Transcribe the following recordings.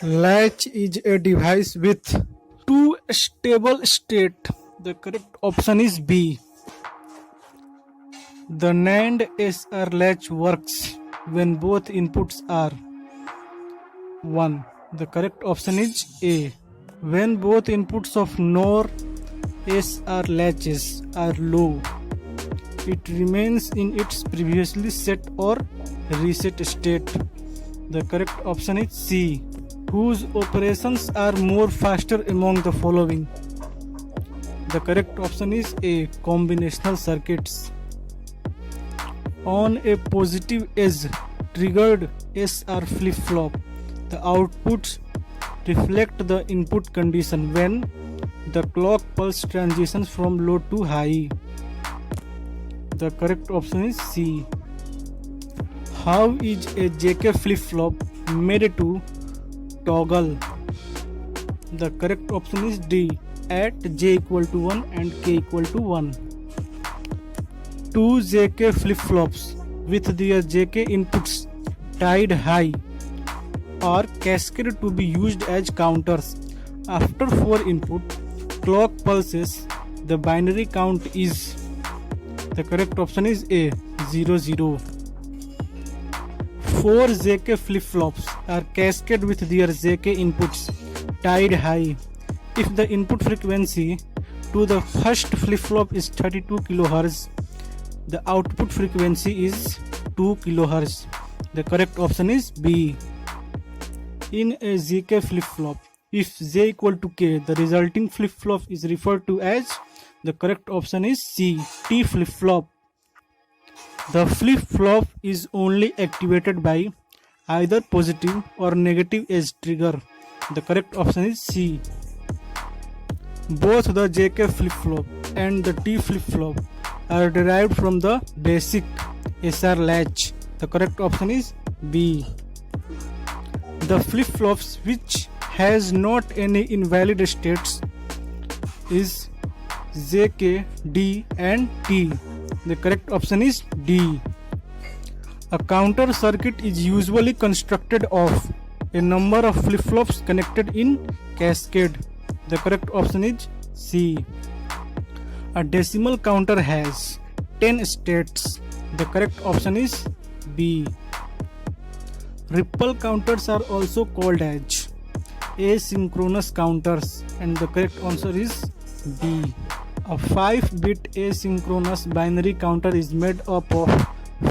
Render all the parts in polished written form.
Latch is a device with two stable states. The correct option is B. The NAND SR latch works when both inputs are 1. The correct option is A. When both inputs of NOR SR latches are low, it remains in its previously set or reset state. The correct option is C. Whose operations are more faster among the following? The correct option is A. Combinational circuits. On a positive edge triggered SR flip-flop, the outputs reflect the input condition when the clock pulse transitions from low to high. The correct option is C. How is a JK flip-flop made to toggle? The correct option is D. At J equal to 1 and K equal to 1. Two JK flip-flops with their JK inputs tied high are cascaded to be used as counters. After 4 input clock pulses, the binary count is. The correct option is A. 0 0. 4 JK flip-flops are cascaded with their JK inputs tied high. If the input frequency to the first flip-flop is 32 kHz, the output frequency is 2 kHz. The correct option is B. In a ZK flip-flop, if J equal to K, the resulting flip-flop is referred to as. The correct option is C. T flip-flop. The flip-flop is only activated by either positive or negative edge trigger. The correct option is C. Both the JK flip-flop and the T flip-flop are derived from the basic SR latch. The correct option is B. The flip-flops which has not any invalid states is JK, D and T. The correct option is D. A counter circuit is usually constructed of a number of flip-flops connected in cascade. The correct option is C. A decimal counter has 10 states. The correct option is B. Ripple counters are also called as asynchronous counters, and the correct answer is B. A 5-bit asynchronous binary counter is made up of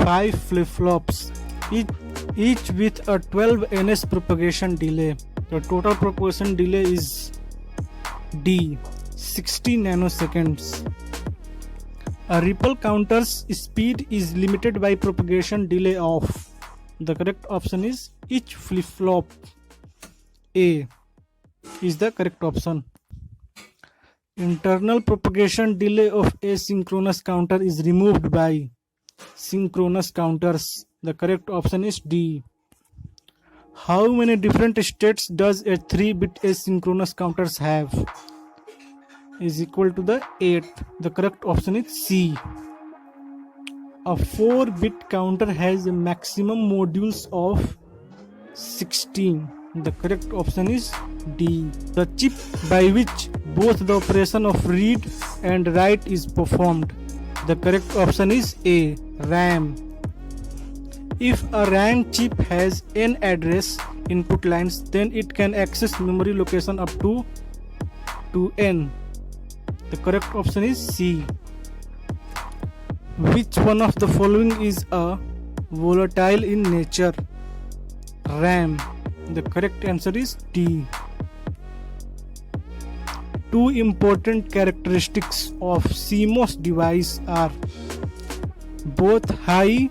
5 flip-flops, each with a 12 ns propagation delay. The total propagation delay is D. 60 nanoseconds. A ripple counter's speed is limited by propagation delay of. The correct option is each flip-flop. A is the correct option. Internal propagation delay of asynchronous counter is removed by synchronous counters. The correct option is D. How many different states does a 3-bit asynchronous counters have? Is equal to the 8. The correct option is C. A 4-bit counter has a maximum modules of 16. The correct option is D. The chip by which both the operation of read and write is performed. The correct option is A. RAM. If a RAM chip has n address input lines, then it can access memory location up to n. The correct option is C. Which one of the following is a volatile in nature? RAM. The correct answer is D. Two important characteristics of CMOS device are both high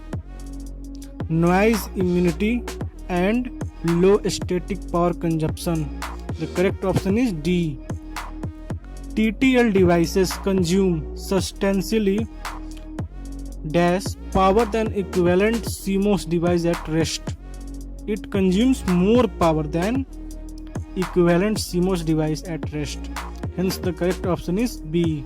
noise immunity and low static power consumption. The correct option is D. TTL devices consume substantially power than equivalent CMOS device at rest. It consumes more power than equivalent CMOS device at rest. Hence the correct option is B.